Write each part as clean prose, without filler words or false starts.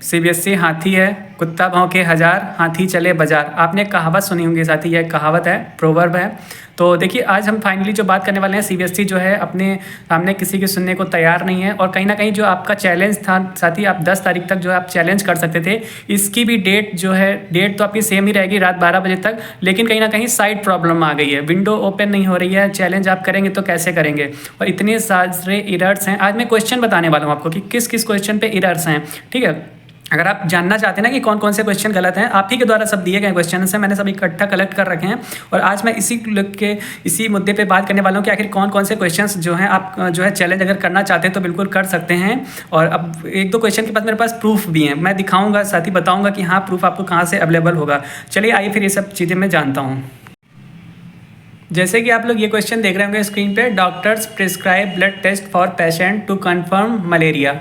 CBSE हाथी है, कुत्ता भौंके हजार, हाथी चले बाजार। आपने कहावत सुनी होंगी साथी, यह कहावत है, प्रोवर्ब है। तो देखिए आज हम फाइनली जो बात करने वाले हैं, सीबीएसई जो है अपने सामने किसी के सुनने को तैयार नहीं है। और कहीं ना कहीं जो आपका चैलेंज था साथी, आप 10 तारीख तक जो है आप चैलेंज कर सकते थे, इसकी भी डेट जो है, डेट तो आपकी सेम ही रहेगी रात 12 बजे तक, लेकिन कहीं ना कहीं साइड प्रॉब्लम आ गई है, विंडो ओपन नहीं हो रही है। चैलेंज आप करेंगे तो कैसे करेंगे, और इतने सारे एरर्स हैं। आज मैं क्वेश्चन बताने वाला हूँ आपको कि किस किस क्वेश्चन पे एरर्स हैं, ठीक है। अगर आप जानना चाहते हैं ना कि कौन कौन से क्वेश्चन गलत हैं, आप ही के द्वारा सब दिए गए क्वेश्चन से मैंने सब इकट्ठा कलेक्ट कर रखे हैं। और आज मैं इसी मुद्दे पे बात करने वाला हूँ कि आखिर कौन कौन से क्वेश्चंस जो हैं आप जो है चैलेंज अगर करना चाहते हैं तो बिल्कुल कर सकते हैं। और अब एक दो क्वेश्चन के बाद मेरे पास प्रूफ भी हैं, मैं दिखाऊंगा, साथ ही बताऊँगा कि हाँ प्रूफ आपको कहाँ से अवेलेबल होगा। चलिए आइए फिर ये सब चीज़ें मैं जानता हूँ। जैसे कि आप लोग ये क्वेश्चन देख रहे होंगे स्क्रीन पे, doctors prescribe blood test for patient to confirm malaria,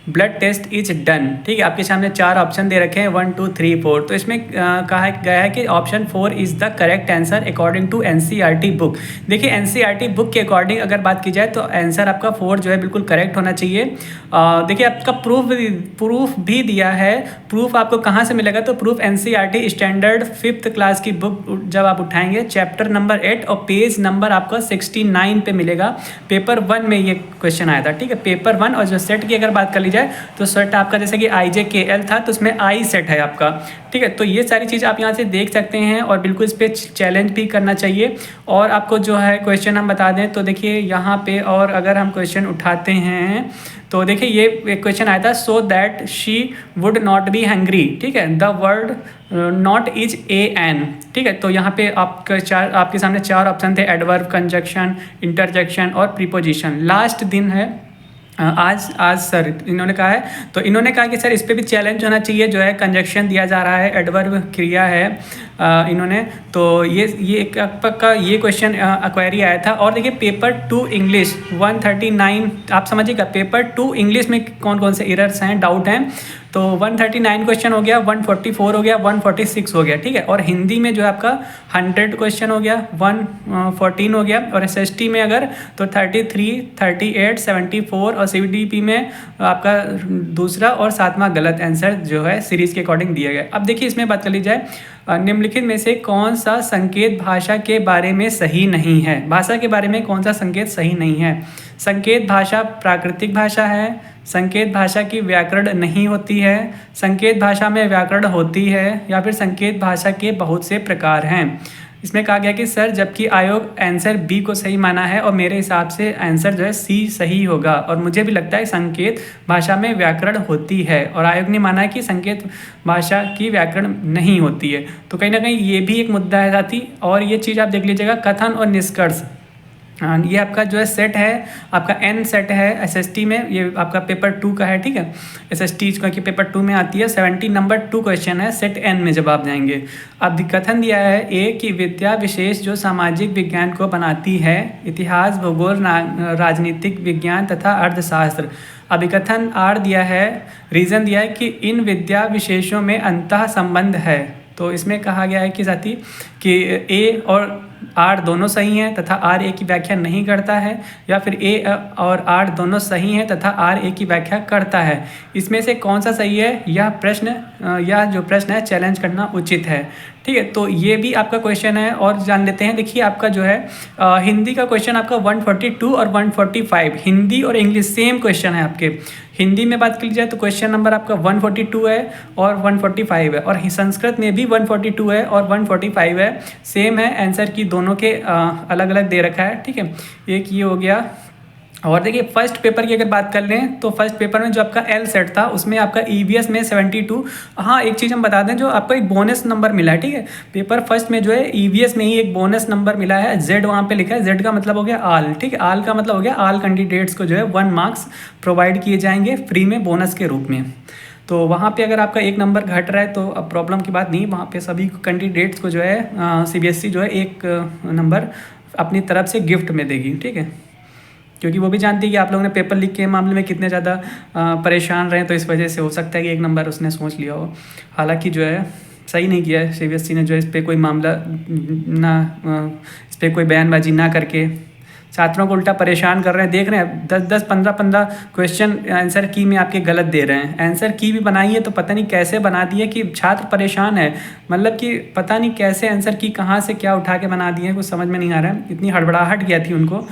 blood test is done. ठीक है, आपके सामने 4 ऑप्शन दे रखे हैं, 1 2 3 4। तो इसमें कहा गया है कि option 4 is the correct answer according to NCERT book. देखिए एनसीईआरटी बुक के अकॉर्डिंग अगर बात की जाए तो आंसर आपका 4 जो है बिल्कुल करेक्ट होना चाहिए। देखिए आपका प्रूफ भी दिया है। प्रूफ आपको कहाँ से मिलेगा, तो proof NCERT standard 5th class की बुक जब आप उठाएंगे, चैप्टर नंबर 8 और पेज नंबर आपका 69 पे मिलेगा। पेपर 1 में ये क्वेश्चन आया था, ठीक है, पेपर 1। और जो सेट की अगर बात कर ली जाए तो सेट आपका जैसे कि IJKL था तो उसमें आई सेट है आपका, ठीक है। तो ये सारी चीज़ आप यहाँ से देख सकते हैं और बिल्कुल इस पर चैलेंज भी करना चाहिए। और आपको जो है क्वेश्चन हम बता दें तो देखिए यहाँ पे, और अगर हम क्वेश्चन उठाते हैं तो देखिए ये एक क्वेश्चन आया था, so that she would not be hangry, ठीक है, the word not is AN, ठीक है। तो यहाँ पे आपके सामने 4 ऑप्शन थे, एडवर्ब, कंजक्शन, इंटरजेक्शन और प्रीपोजिशन। लास्ट दिन है आज सर इन्होंने कहा है, तो इन्होंने कहा कि सर इस पर भी चैलेंज होना चाहिए, जो है कंजक्शन दिया जा रहा है, एडवर्ब क्रिया है इन्होंने। तो ये का ये क्वेश्चन क्वेरी आया था। और देखिए पेपर 2 इंग्लिश 139, आप समझिएगा पेपर 2 इंग्लिश में कौन कौन से एरर्स हैं, डाउट हैं। तो 139 क्वेश्चन हो गया, 144 हो गया, 146 हो गया, ठीक है। और हिंदी में जो है आपका 100 क्वेश्चन हो गया, 114 हो गया। और SST में अगर तो 33, 38, 74। और CDP में आपका दूसरा और 7वां गलत आंसर जो है सीरीज़ के अकॉर्डिंग दिया गया। अब देखिए इसमें बात कर ली जाए, निम्नलिखित में से कौन सा संकेत भाषा के बारे में सही नहीं है। भाषा के बारे में कौन सा संकेत सही नहीं है। संकेत भाषा प्राकृतिक भाषा है, संकेत भाषा की व्याकरण नहीं होती है, संकेत भाषा में व्याकरण होती है, या फिर संकेत भाषा के बहुत से प्रकार हैं। इसमें कहा गया कि सर जबकि आयोग आंसर B को सही माना है और मेरे हिसाब से आंसर जो है C सही होगा। और मुझे भी लगता है संकेत भाषा में व्याकरण होती है, और आयोग ने माना है कि संकेत भाषा की व्याकरण नहीं होती है। तो कहीं ना कहीं ये भी एक मुद्दा है साथी। और ये चीज़ आप देख लीजिएगा, कथन और निष्कर्ष, ये आपका जो है सेट है, आपका N सेट है SST में, ये आपका पेपर 2 का है, ठीक है। SST की पेपर 2 में आती है, 70 नंबर 2 क्वेश्चन है, सेट N में जब आप जाएंगे। अब कथन दिया है A की विद्या विशेष जो सामाजिक विज्ञान को बनाती है, इतिहास, भूगोल, राजनीतिक विज्ञान तथा अर्थशास्त्र। अभिकथन R दिया है, रीज़न दिया है कि इन विद्या विशेषों में अंतः संबंध है। तो इसमें कहा गया है कि साथी कि A और R दोनों सही हैं तथा R A की व्याख्या नहीं करता है, या फिर A और R दोनों सही हैं तथा R A की व्याख्या करता है। इसमें से कौन सा सही है, यह जो प्रश्न है चैलेंज करना उचित है, ठीक है। तो ये भी आपका क्वेश्चन है। और जान लेते हैं, देखिए आपका जो है हिंदी का क्वेश्चन आपका 142 और 145, हिंदी और इंग्लिश सेम क्वेश्चन है आपके। हिंदी में बात की जाए तो क्वेश्चन नंबर आपका 142 है और 145 है, और संस्कृत में भी 142 है और 145 है, सेम है आंसर की, दोनों के अलग अलग दे रखा है, ठीक है। एक ये हो गया। और देखिए फर्स्ट पेपर की अगर बात कर लें तो फर्स्ट पेपर में जो आपका L सेट था उसमें आपका EVS में 72। हाँ एक चीज़ हम बता दें, जो आपको एक बोनस नंबर मिला है, ठीक है। पेपर फर्स्ट में जो है EVS में ही एक बोनस नंबर मिला है, Z वहाँ पे लिखा है, Z का मतलब हो गया आल, ठीक है। आल का मतलब हो गया आल कैंडिडेट्स को जो है 1 मार्क्स प्रोवाइड किए जाएंगे फ्री में बोनस के रूप में। तो वहाँ पे अगर आपका 1 नंबर घट रहा है तो अब प्रॉब्लम की बात नहीं, वहाँ पे सभी कैंडिडेट्स को जो है CBSE जो है 1 नंबर अपनी तरफ से गिफ्ट में देगी, ठीक है। क्योंकि वो भी जानती है कि आप लोगों ने पेपर लीक के मामले में कितने ज़्यादा परेशान रहे, तो इस वजह से हो सकता है कि 1 नंबर उसने सोच लिया हो। हालांकि जो है सही नहीं किया है CBSE ने, जो इस पर कोई मामला ना, इस पर कोई बयानबाजी ना करके छात्रों को उल्टा परेशान कर रहे हैं, देख रहे हैं 10-10 15-15 क्वेश्चन आंसर की में आपके गलत दे रहे हैं। आंसर की भी बनाई है तो पता नहीं कैसे बना दी है कि छात्र परेशान है, मतलब कि पता नहीं कैसे आंसर की कहाँ से क्या उठा के बना दिए हैं, कुछ समझ में नहीं आ रहा है, इतनी हड़बड़ाहट गया थी उनको।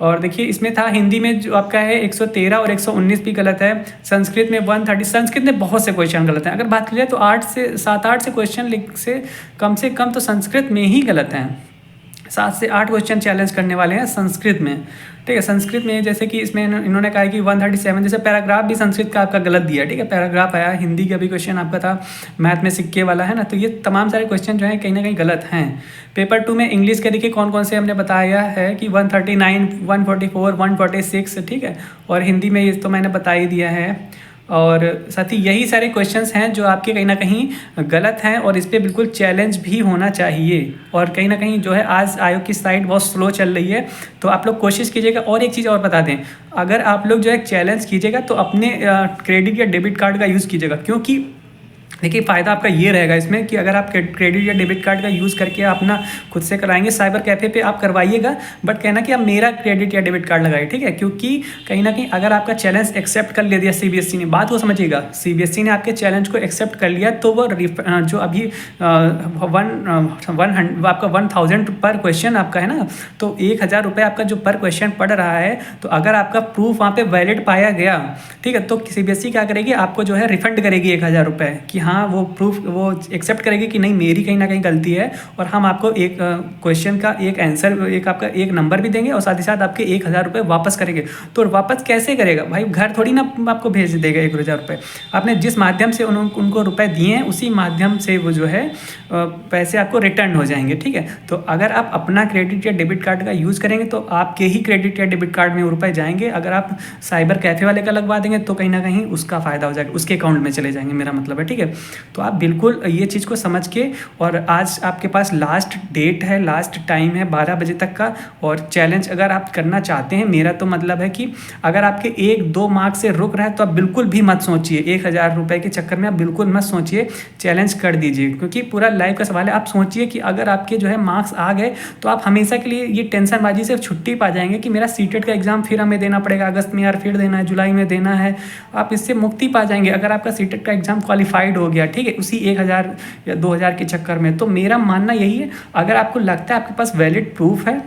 और देखिए इसमें था हिंदी में जो आपका है 113 और 119 भी गलत है, संस्कृत में 130, संस्कृत में बहुत से क्वेश्चन गलत हैं। अगर बात की जाए तो 7-8 से क्वेश्चन से कम तो संस्कृत में ही गलत हैं। 7 से 8 क्वेश्चन चैलेंज करने वाले हैं संस्कृत में, ठीक है। संस्कृत में जैसे कि इसमें इन्होंने कहा कि 137, जैसे पैराग्राफ भी संस्कृत का आपका गलत दिया, ठीक है, पैराग्राफ आया। हिंदी का भी क्वेश्चन आपका था मैथ में सिक्के वाला, है ना। तो ये तमाम सारे क्वेश्चन जो हैं कहीं ना कहीं गलत हैं। पेपर 2 में इंग्लिश के देखिए कौन कौन से हमने बताया है कि 139, 144, 146, ठीक है। और हिंदी में ये तो मैंने बता ही दिया है। और साथ ही यही सारे क्वेश्चंस हैं जो आपके कहीं ना कहीं गलत हैं और इस पर बिल्कुल चैलेंज भी होना चाहिए। और कहीं ना कहीं जो है आज आयोग की साइट बहुत स्लो चल रही है, तो आप लोग कोशिश कीजिएगा। और एक चीज़ और बता दें, अगर आप लोग जो है चैलेंज कीजिएगा तो अपने क्रेडिट या डेबिट कार्ड का यूज़ कीजिएगा, क्योंकि देखिए फ़ायदा आपका ये रहेगा इसमें कि अगर आप क्रेडिट या डेबिट कार्ड का यूज़ करके अपना खुद से कराएंगे, साइबर कैफ़े पे आप करवाइएगा, बट कहना कि आप मेरा क्रेडिट या डेबिट कार्ड लगाइए, ठीक है। क्योंकि कहीं ना कहीं अगर आपका चैलेंज एक्सेप्ट कर लिया सीबीएसई ने, बात को समझिएगा, सीबीएसई ने आपके चैलेंज को एक्सेप्ट कर लिया तो वो जो अभी आपका 1000 पर क्वेश्चन आपका है ना, तो 1000 रुपये आपका जो पर क्वेश्चन पड़ रहा है, तो अगर आपका प्रूफ वहाँ पे वैलिड पाया गया, ठीक है, तो सीबीएसई क्या करेगी, आपको जो है रिफंड करेगी 1000 रुपये, कि हाँ वो प्रूफ वो एक्सेप्ट करेगी कि नहीं मेरी कहीं ना कहीं गलती है, और हम आपको एक क्वेश्चन का एक आंसर, एक आपका एक नंबर भी देंगे और साथ ही साथ आपके 1000 रुपये वापस करेंगे। तो वापस कैसे करेगा भाई, घर थोड़ी ना आपको भेज देगा 1000 रुपये। आपने जिस माध्यम से उनको रुपए दिए हैं उसी माध्यम से वो जो है पैसे आपको रिटर्न हो जाएंगे, ठीक है। तो अगर आप अपना क्रेडिट या डेबिट कार्ड का यूज़ करेंगे तो आपके ही क्रेडिट या डेबिट कार्ड में रुपए जाएंगे। अगर आप साइबर कैफ़े वाले का लगवा देंगे तो कहीं ना कहीं उसका फ़ायदा हो जाएगा, उसके अकाउंट में चले जाएंगे, मेरा मतलब है, ठीक है। तो आप बिल्कुल ये चीज़ को समझ के, और आज आपके पास लास्ट डेट है, लास्ट टाइम है 12 बजे तक का, और चैलेंज अगर आप करना चाहते हैं, मेरा तो मतलब है कि अगर आपके 1-2 मार्क्स से रुक रहा है तो आप बिल्कुल भी मत सोचिए, 1000 रुपये के चक्कर में आप बिल्कुल मत सोचिए, चैलेंज कर दीजिए। क्योंकि पूरा लाइफ का सवाल है। आप सोचिए कि अगर आपके जो है मार्क्स आ गए तो आप हमेशा के लिए ये टेंशनबाजी से छुट्टी पा जाएंगे कि मेरा सीटेट का एग्ज़ाम फिर हमें देना पड़ेगा, अगस्त में यार फिर देना है, जुलाई में देना है। आप इससे मुक्ति पा जाएंगे अगर आपका सीटेट का एग्ज़ाम क्वालिफाइड हो गया, ठीक है, उसी 1000 या 2000 के चक्कर में। तो मेरा मानना यही है, अगर आपको लगता है आपके पास वैलिड प्रूफ है,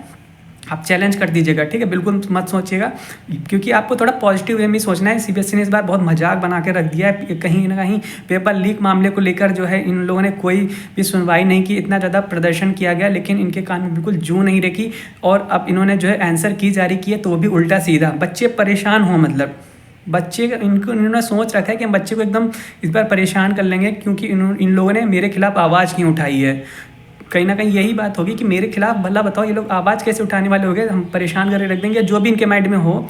आप चैलेंज कर दीजिएगा, ठीक है, बिल्कुल मत सोचिएगा। क्योंकि आपको थोड़ा पॉजिटिव वे में सोचना है। सीबीएसई ने इस बार बहुत मजाक बना के रख दिया है, कहीं ना कहीं पेपर लीक मामले को लेकर जो है इन लोगों ने कोई भी सुनवाई नहीं की, इतना ज़्यादा प्रदर्शन किया गया लेकिन इनके कान में बिल्कुल जू नहीं रखी। और अब इन्होंने जो है आंसर की जारी की है तो वो भी उल्टा सीधा, बच्चे परेशान हों, मतलब बच्चे इन्होंने सोच रखा है कि हम बच्चे को एकदम इस बार परेशान कर लेंगे, क्योंकि इन लोगों ने मेरे खिलाफ आवाज़ क्यों उठाई है। कहीं ना कहीं यही बात होगी कि मेरे खिलाफ भला बताओ ये लोग आवाज़ कैसे उठाने वाले हो गए, हम परेशान करके रख देंगे, जो भी इनके माइंड में हो।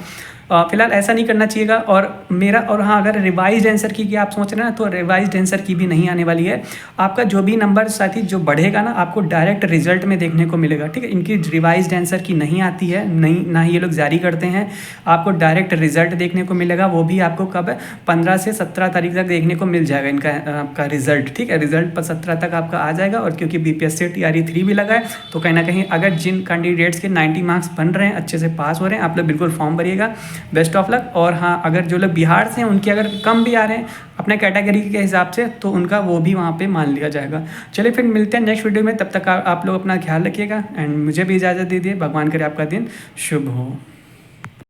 फिलहाल ऐसा नहीं करना चाहिएगा। और हाँ, अगर रिवाइज्ड आंसर की आप सोच रहे हैं तो रिवाइज्ड आंसर की भी नहीं आने वाली है। आपका जो भी नंबर साथ ही जो बढ़ेगा ना, आपको डायरेक्ट रिजल्ट में देखने को मिलेगा, ठीक है। इनकी रिवाइज्ड आंसर की नहीं आती है, नहीं ना ही ये लोग जारी करते हैं। आपको डायरेक्ट रिजल्ट देखने को मिलेगा, वो भी आपको कब 15 से 17 तारीख तक देखने को मिल जाएगा इनका आपका रिजल्ट, ठीक है। रिजल्ट पर 17 तक आपका आ जाएगा। और क्योंकि BPSC TRE 3 भी लगा है तो कहीं ना कहीं अगर जिन कैंडिडेट्स के 90 मार्क्स बन रहे हैं, अच्छे से पास हो रहे हैं, आप लोग बिल्कुल फॉर्म भरिएगा, बेस्ट ऑफ लक। और हाँ, अगर जो लोग बिहार से हैं उनके अगर कम भी आ रहे हैं अपने कैटेगरी के हिसाब से तो उनका वो भी वहाँ पे मान लिया जाएगा। चलिए फिर मिलते हैं नेक्स्ट वीडियो में, तब तक आप लोग अपना ख्याल रखिएगा एंड मुझे भी इजाज़त दीजिए। भगवान करे आपका दिन शुभ हो।